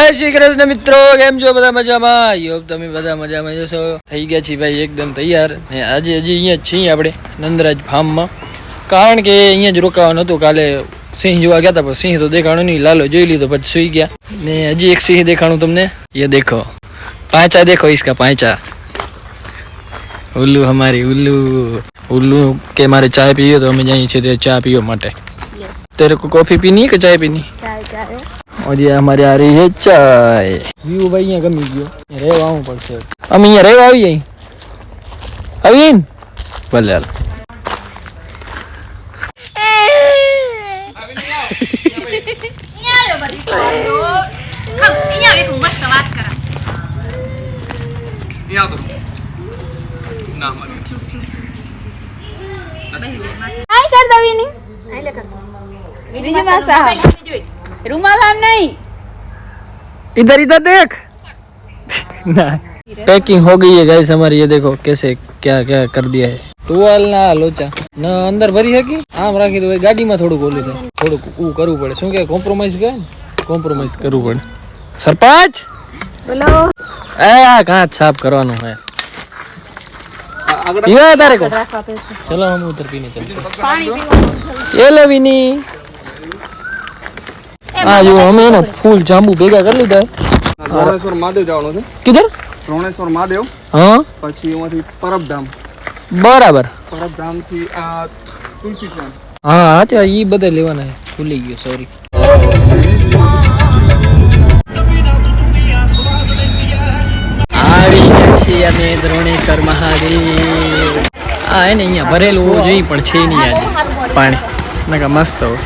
जय श्री कृष्ण मित्रों, केम छो बधा मजामां? योग तमे बधा मजामां जशो। થઈ ગયા છીએ ભાઈ એકદમ તૈયાર ને આજે હજી અહીંયા છીએ આપણે નંદરાજ ફાર્મમાં, કારણ કે અહીંયા જ રોકાવાનું હતું. કાલે સિંહ જોવા ગયા હતા પણ સિંહ તો દેખાણો નહીં, લાલો જોઈ લીધો પછી સુઈ ગયા. ને હજી એક સિંહ દેખાણું તમને, ये देखो पांचा, देखो इसका पांचा. उल्लू हमारी उल्लू उल्लू के मारे चाय पियो तो हमें जाइए छे चाय पियो माटे. तेरे को कॉफी पीनी है कि चाय पीनी? चाय चाय. और ये हमारे आ रही है चाय. व्यू भाई यहाँ गमी गयो, રહેવા આવું પડશે. અમે અહીંયા રહેવા આવીએ આવીને ભલે હાલ. हाय कर दवीनी आइले कर विजय मासा रुमाल हम नहीं इधर इधर देख. ना पैकिंग हो गई है गाइस हमारी. ये देखो कैसे क्या क्या कर दिया है. टुवाल ना लोचा ना अंदर भरी है कि आम राखी तो गाड़ी में थोड़ું બોલી દે, થોડું ऊ કરવું પડે. શું કે કોમ્પ્રોમાઇઝ કરે ને, કોમ્પ્રોમાઇઝ કરવું પડે. સરપંચ बोलो આ કાચ સાફ કરવાનું है. ये तारे को चलो हम उधर पीने चलते हैं. पानी पीवा. ये ले विनी आ जो हमें ना फूल जांबू भेगा कर લીધા. રોણેશ્વર મહાદેવ જવાનું છે. किधर? રોણેશ્વર મહાદેવ, हाँ પછી એમાંથી પરબધામ, बराबर. પરબધામ થી આ તુલસી શ્યામ. हाँ तो ये બધા લેવાના है. ભૂલી ગયો, સોરી. આવી ગયા છીએ અમે દ્રોણેશ્વર મહાદેવ. આ હે ને અહીંયા ભરેલું હોવું જોઈએ પણ છે નહીં આજે પાણી. નકા મસ્ત હોય.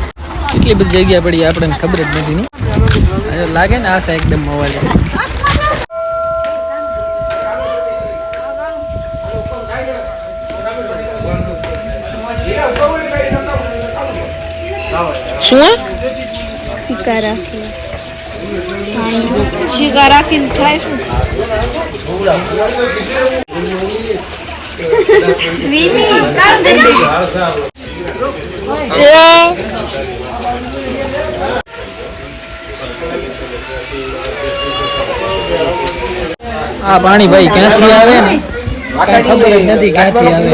કેટલી બધી જગ્યા પડી આપણને ખબર જ નથી ને. લાગે ને આશા એકદમ મોવાલી. શું शिकारा शिकारा किन થાય શું વીની કાલ દે આ પાણી ભાઈ ક્યાંથી આવે ને કઈ ખબર જ નથી ક્યાંથી આવે.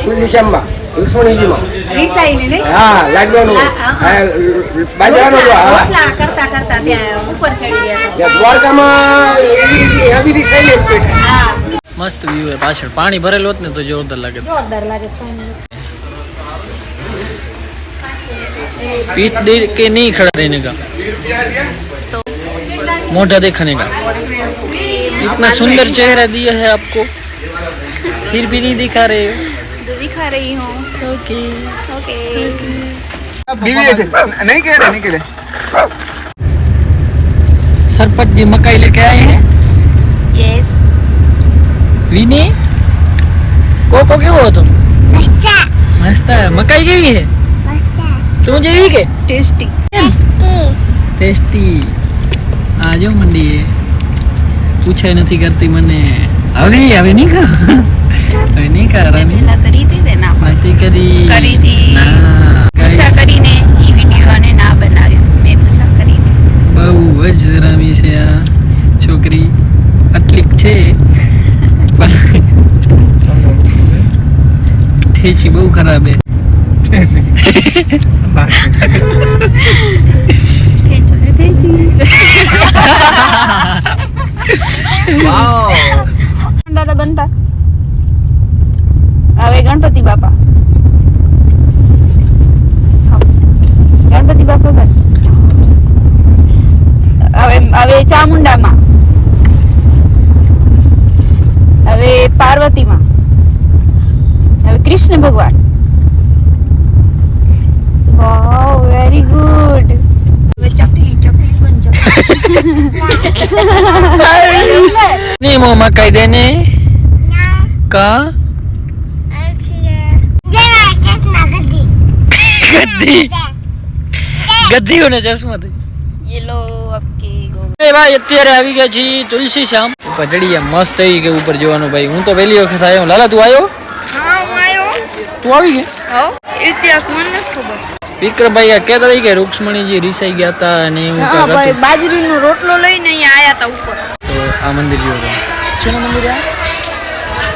તુલસી શ્યામમાં રુસોણીજીમાં રીસાઈને ને હા લાગવાનો બાજરાનો જો ઓટલા કરતા કરતા ત્યાં ઉપર ચડી ગયા દ્વારકામાં એવી રીસાઈને બેઠા. હા મસ્ત વ્યૂ હે પાછળ. પાણી ભરેલું હોત ને તો જોરદાર લાગે. જોરદાર લાગે પાણી. पीठ दे के नहीं खड़ा रहने का, मोटा दिखाने का. इतना सुंदर चेहरा दिया है आपको, फिर भी नहीं दिखा रहे हो. दिखा रही हूँ. ओके ओके બીવી છે નહીં કે નહીં કે सरपंच जी मकाई लेके आए हैं. यस विनी कोको કેવો હતો? મસ્ત. મકાઈ કેવી છે? તું જેવી કે टेस्टी ટેસ્ટી. આ જો મંડી પૂછાય નથી કરતી મને. હવે હવે નહીં ખા, હવે નહીં ખા રામી. પેલા કરી હતી તે ના નથી કરી. કરી હતી. ના પૂછા કરીને ઈ વિડિયો અને ના બનાવ્યો. મેં પૂછા કરી હતી. બહુ જ રામી છે આ છોકરી. આટલી છે પણ ઠેચી બહુ ખરાબ હે. દાદા બનતા હવે ગણપતિ બાપા. ગણપતિ બાપા બન. હવે ચામુંડામાં, હવે પાર્વતીમાં, હવે કૃષ્ણ ભગવાન. Wow very good. नहीं मो मकाई देने का गद्दी गद्दी होने चश्मा थे. ये लो आपके गो. ए भाई અત્યારે આવી ગયા છીએ તુલસી શ્યામ. પટડીયા મસ્ત થઈ ગઈ ઉપર જોવાનું ભાઈ. હું તો પહેલી વખત આવ્યો. લાલા તું આવ્યો? હા હું આવ્યો. તું આવી ગઈ? ઇતિહાસ મને ખબર. વિક્રમભાઈ આ કહેતા હતા કે રૂક્ષ્મણીજી રીસાઈ ગયા હતા અને એવું હા કાંઈક ભાઈ, હતું. બાજરીનો રોટલો લઈને અહીંયા આયા હતા ઉપર. તો આ મંદિર જેવું શું મંદિર આ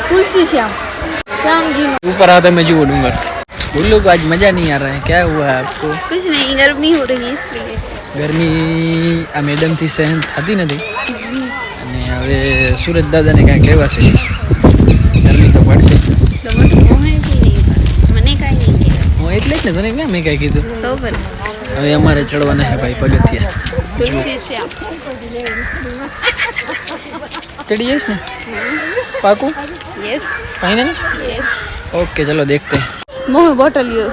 તુલસી श्यामजी ऊपर आता मैं जूँ डूंगर बोलो को आज मजा नहीं आ रहा है क्या हुआ आपको कुछ नहीं, गर्मी हो रही है इसलिए. गर्मी आ मैडम थी सहन थती નથી અને હવે સુરત દાદાને કાંઈક લેવા છે ગરમી તો પડશે મને કાંઈ નહીં કહેવાય. હું એટલે જ ને તને ક્યાં મેં કાંઈ કીધું તો ભલે. હવે અમારે ચડવાના છે ભાઈ પગથિયા તુલસી શ્યામ. चढ़ी जाइस ने पाकू यस फाइनल यस. ओके चलो देखते हैं मुंह में बोतल लियो.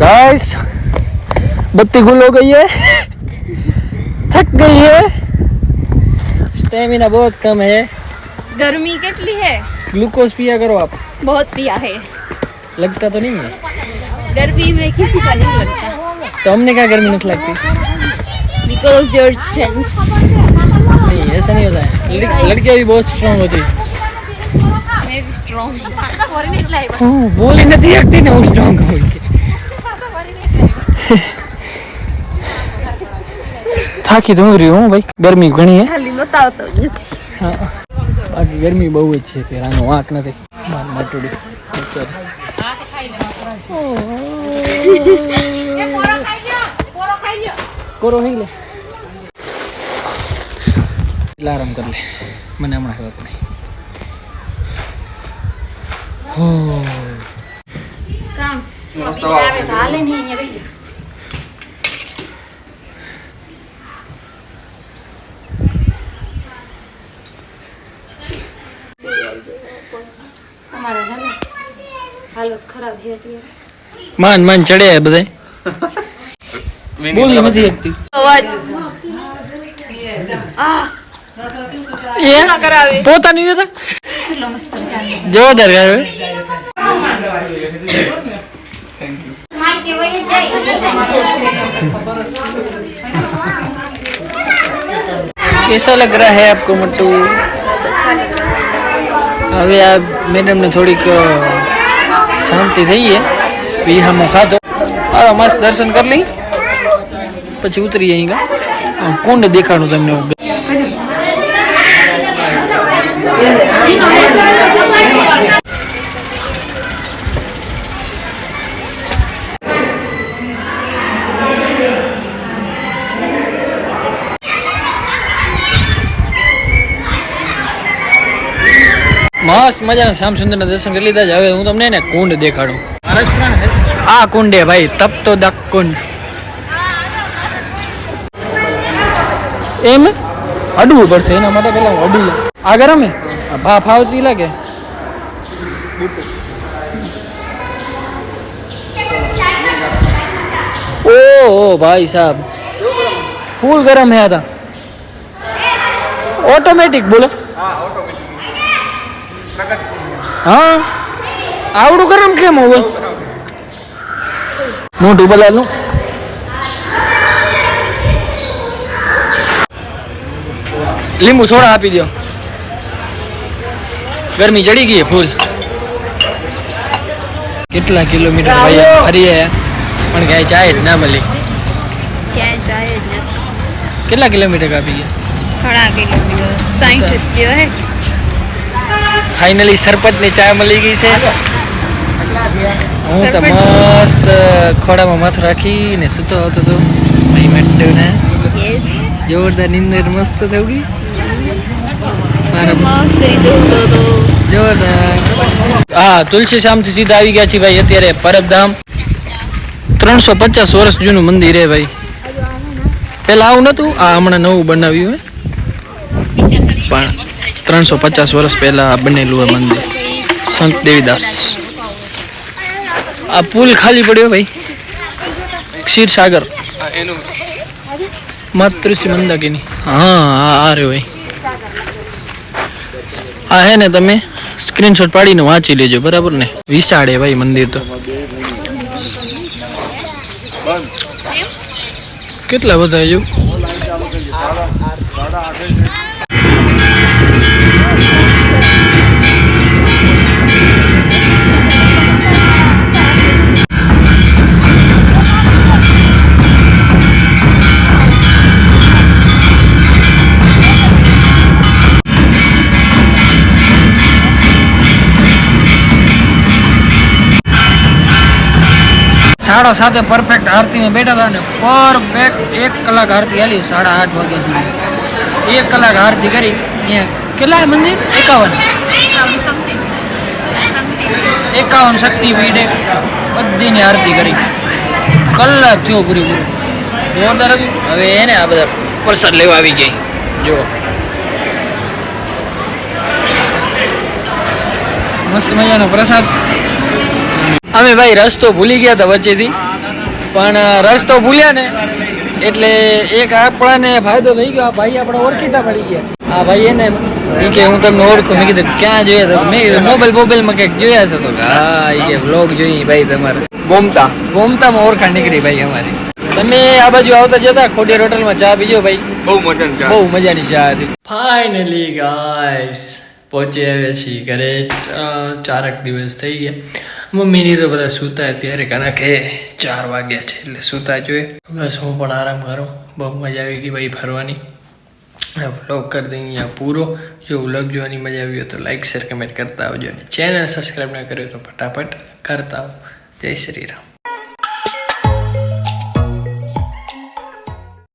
गाइस बत्ती गुल हो गई है थक गई है स्टेमिना बहुत कम है गर्मी कितनी है? ग्लूकोज पिया करो आप बहुत पिया है. लगता तो नहीं है गर्मी में किसी का नहीं लगता. तो हमने क्या गर्मी नहीं लगती बिकॉज योर जेंट्स. नहीं ऐसा नहीं होता है लड़कियां भी बहुत स्ट्रांग होती है मैं भी स्ट्रॉन्ग. बोली नहीं लगती ना वो स्ट्रांग हो થાકી તો હું રહ્યો હું ભાઈ ગરમી ઘણી હે ખાલી બતાવતો જ નથી. હા બાકી ગરમી બહુ જ છે તે રાનો વાંક નથી માટોડી કોરો ખાઈ લે આરામ કર લે મને હમણાં ખબર પડે કામ આવે તો હાલે નહીં અહીંયા રહી જાય. અમારા ઘરે હાલત ખરાબ છે અત્યારે. માન માન ચડે બધે બોલી નથી શકતી અવાજ એ કરાવે. પોતાની હતા કેટલો મસ્ત જાને. જોરદાર ગાય कैसा लग रहा है आपको मट्टू હવે આ મેડમ ને થોડીક શાંતિ થઈ છે પીહામો ખાધો આ મસ્ત દર્શન કરી લઈ પછી ઉતરી અહીં કુંડ દેખાડું તમને મસ્ત મજાના શ્યામ સુંદરના દર્શન કરી લીધા છે હવે હું તમને ને કુંડ દેખાડું આ કુંડ હે ભાઈ તપતો દક કુંડ એમ અડવું પડશે એના માટે પેલા હું અડું આ ગરમ હે ભાફ આવતી લાગે ओ भाई साहब फुल गरम है था ऑटोमेटिक बोलो हाँ आवड़ू गरम केम हो मोटू बला लू લીંબુ સોડા આપી દો ગરમી ચડી ગઈ ફૂલ કેટલા કિલોમીટર ભાઈ ફરીએ પણ ક્યાંય ચાય જ ના મળી ક્યાંય જાય જ નથી. કેટલા કિલોમીટર કાપી ગયા ઘણા કિલોમીટર 60 થયો હે. ફાઇનલી સરપંચની ચાય મળી ગઈ છે હું તો મસ્ત ખોડામાં માથું રાખીને સૂતો આવતો હતો અહીં મેટ્ટુને યસ જોરદાર નીંદર મસ્ત થઈ ગઈ મસ્ત રીતે ઉતો તો જોરદાર હા તુલસી શ્યામથી સીધા આવી ગયા છીએ ભાઈ અત્યારે પરબધામ 350 વર્ષ જૂનું મંદિર હે ભાઈ પેલા આવું નતું આ હમણાં નવું બનાવ્યું હે પણ 350 વર્ષ પહેલા બનેલું હે મંદિર સંત દેવીદાસ આ પુલ ખાલી પડ્યો ભાઈ ક્ષીરસાગર માતૃશ્રી મંદાકિની હા આ રે ભાઈ આ હે ને તમે સ્ક્રીનશોટ પાડીને વાંચી લેજો બરાબર ને વિશાળ હે ભાઈ મંદિર તો કેટલા બધા જો 7:30 પરફેક્ટ આરતીમાં બેઠા હતા ને પરફેક્ટ 1 કલાક આરતી હાલી 8:30 વાગ્યા સુધી 1 કલાક આરતી કરી. અહીંયા કેટલા મંદિર 51 શક્તિપીઠે બધીની આરતી કરી. કલાક થયો પૂરેપૂરો જોરદાર હતું. હવે એને આ બધા પ્રસાદ લેવા આવી ગઈ જો મસ્ત મજાનો પ્રસાદ. અમે ભાઈ રસ્તો ભૂલી ગયા હતા વચ્ચેથી પણ રસ્તો ભૂલ્યા ને એટલે એક આપણાને ફાયદો થઈ ગયો. આ ભાઈ આપણે ઓળખીતા પડી ગયા. આ ભાઈ એને એ કે હું તમને ઓળખું. મેં કીધું ક્યાં જોયા હતા? મેં કીધું મોબાઈલમાં કંઈક જોયા છો તો હા એ કે વ્લોગ જોઈ ભાઈ તમારે ગોમતામાં ઓળખાણ નીકળી ભાઈ અમારી. તમે આ બાજુ આવતા જતા ખોડિયાર હોટલમાં ચા પીજો ભાઈ, બહુ મજાની ચા હતી. ફાઇનલી ગાઈસ પહોંચી આવ્યા છીએ ઘરે. 4 દિવસ થઈ ગયા. મમ્મીની તો બધા સૂતા અત્યારે કારણ કે 4 વાગ્યા છે એટલે સૂતા જોઈએ. બસ હું પણ આરામ કરું. બહુ મજા આવી ગઈ ભાઈ ફરવાની. વ્લોગ કરી દઈએ અહીંયા પૂરો. જો વ્લોગ જોવાની મજા આવી હોય તો લાઈક શેર કમેન્ટ કરતા આવજો અને ચેનલ સબસ્ક્રાઈબ ના કર્યો તો ફટાફટ કરતા આવો. જય શ્રી રામ.